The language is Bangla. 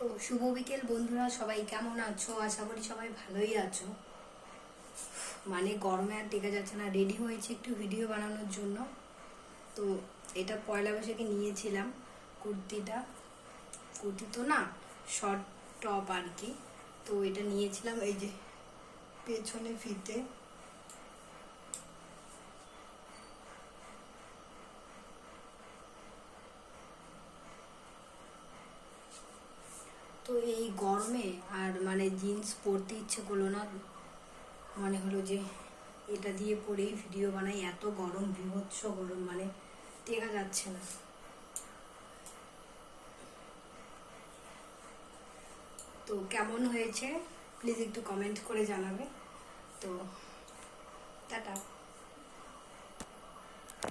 তো শুভ বিকেল বন্ধুরা, সবাই কেমন আছো? আশা করি সবাই ভালোই আছো। মানে গরমে আর টেকা যাচ্ছে না, রেডি হয়েছে একটু ভিডিও বানানোর জন্য। তো এটা পয়লা বৈশাখে নিয়েছিলাম কুর্তি তো না, শর্ট টপ আর কি। তো এটা নিয়েছিলাম, এই যে পেছনে ফিতে। তো এই গরমে আর মানে জিন্স পরতে ইচ্ছে করলো না, মনে হলো যে এটা দিয়ে পরেই ভিডিও বানাই। এত গরম, বীভৎস গরম, মানে টেকা যাচ্ছে না। তো কেমন হয়েছে প্লিজ একটু কমেন্ট করে জানাবে। তো টাটা।